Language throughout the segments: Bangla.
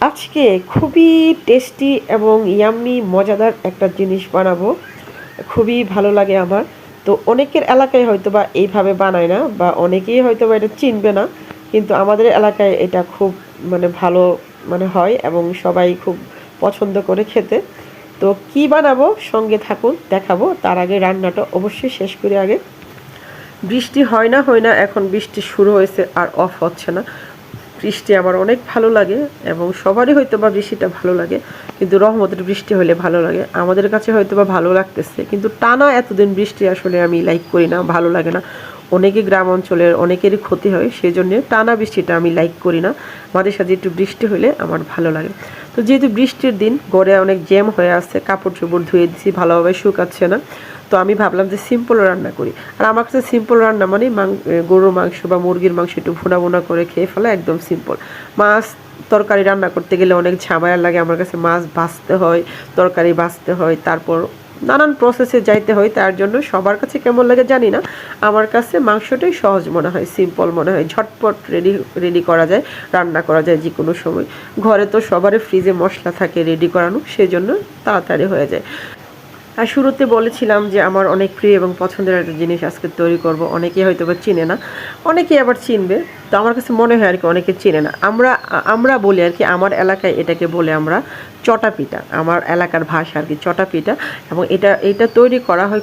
আজকে খুবই টেস্টি এবং ইয়াম্মি মজাদার একটা জিনিস বানাবো। খুবই ভালো লাগে আমার। তো অনেকের এলাকায় হয়তোবা এইভাবে বানায় না, বা অনেকেই হয়তোবা এটা চিনবে না, কিন্তু আমাদের এলাকায় এটা খুব ভালো হয় এবং সবাই খুব পছন্দ করে খেতে। তো কি বানাবো সঙ্গে থাকুন, দেখাবো। তার আগে রান্নাটা অবশ্যই শেষ করে আগে। বৃষ্টি হয় না, এখন বৃষ্টি শুরু হয়েছে আর অফ হচ্ছে না। বৃষ্টি আমার অনেক ভালো লাগে এবং সবারই হয়তোবা বৃষ্টিটা ভালো লাগে, কিন্তু রহমতের বৃষ্টি হলে ভালো লাগে। আমাদের কাছে হয়তোবা ভালো লাগতেছে, কিন্তু টানা এতদিন বৃষ্টি আসলে আমি লাইক করি না, ভালো লাগে না। অনেকে গ্রাম অঞ্চলের অনেকেরই ক্ষতি হয়, সেই জন্য টানা বৃষ্টিটা আমি লাইক করি না। মাঝে সাঝে একটু বৃষ্টি হলে আমার ভালো লাগে। তো যেহেতু বৃষ্টির দিন, ঘরে অনেক জ্যাম হয়ে আছে, কাপড় চোপড় ধুয়ে দিচ্ছি, ভালোভাবে শুকাচ্ছে না। তো আমি ভাবলাম যে সিম্পল রান্না করি। আর আমার কাছে সিম্পল রান্না মানে গরুর মাংস বা মুরগির মাংস একটু ভুনা ভুনা করে খেয়ে ফেলা, একদম সিম্পল। মাছ তরকারি রান্না করতে গেলে অনেক ঝামেলা লাগে আমার কাছে। মাছ ভাজতে হয়, তরকারি ভাজতে হয়, তারপর নানান প্রসেসে যাইতে হয়। তার জন্য সবার কাছে কেমন লাগে জানি না, আমার কাছে মাংসটাই সহজ মনে হয়, সিম্পল মনে হয়, ঝটপট রেডি করা যায়, রান্না করা যায় যে কোনো সময়। ঘরে তো সবারই ফ্রিজে মশলা থাকে রেডি করানো, সেই জন্য তাড়াতাড়ি হয়ে যায়। আর শুরুতে বলেছিলাম যে আমার অনেক প্রিয় এবং পছন্দের একটা জিনিস আজকে তৈরি করব। অনেকে হয়তো বা চিনে না, অনেকে আবার চিনবে। তো আমার কাছে মনে হয় আর কি অনেকে চিনে না। আমরা বলি আর কি, আমার এলাকায় এটাকে বলে আমরা চটা পিঠা, আমার এলাকার ভাষা আর কি চটা পিঠা। এবং এটা তৈরি করা হয়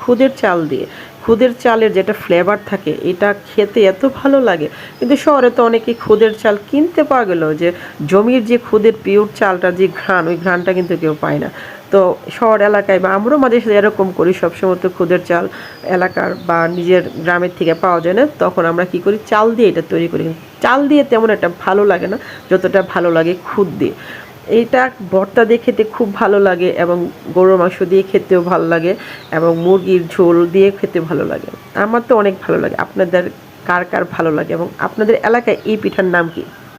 খুদের চাল দিয়ে। খুদের চালের যেটা ফ্লেভার থাকে, এটা খেতে এত ভালো লাগে। কিন্তু শহরে তো অনেকেই খুদের চাল কিনতে পাওয়া গেল, যে জমির যে খুদের পিওর চালটা, যে ঘ্রাণ, ওই ঘ্রাণটা কিন্তু কেউ পায় না। তো শহর এলাকায় বা আমরাও মাঝে সাঝে এরকম করি, সবসময় তো খুদের চাল এলাকার বা নিজের গ্রামের থেকে পাওয়া যায় না, তখন আমরা কি করি, চাল দিয়ে এটা তৈরি করি। চাল দিয়ে তেমন একটা ভালো লাগে না, যতটা ভালো লাগে খুদ দিয়ে। এইটা ভর্তা দিয়ে খেতে খুব ভালো লাগে, এবং গরুর মাংস দিয়ে খেতেও ভালো লাগে, এবং মুরগির ঝোল দিয়ে খেতে ভালো লাগে। আমার তো অনেক ভালো লাগে। আপনাদের কার কার ভালো লাগে, এবং আপনাদের এলাকায় এই পিঠার নাম কি?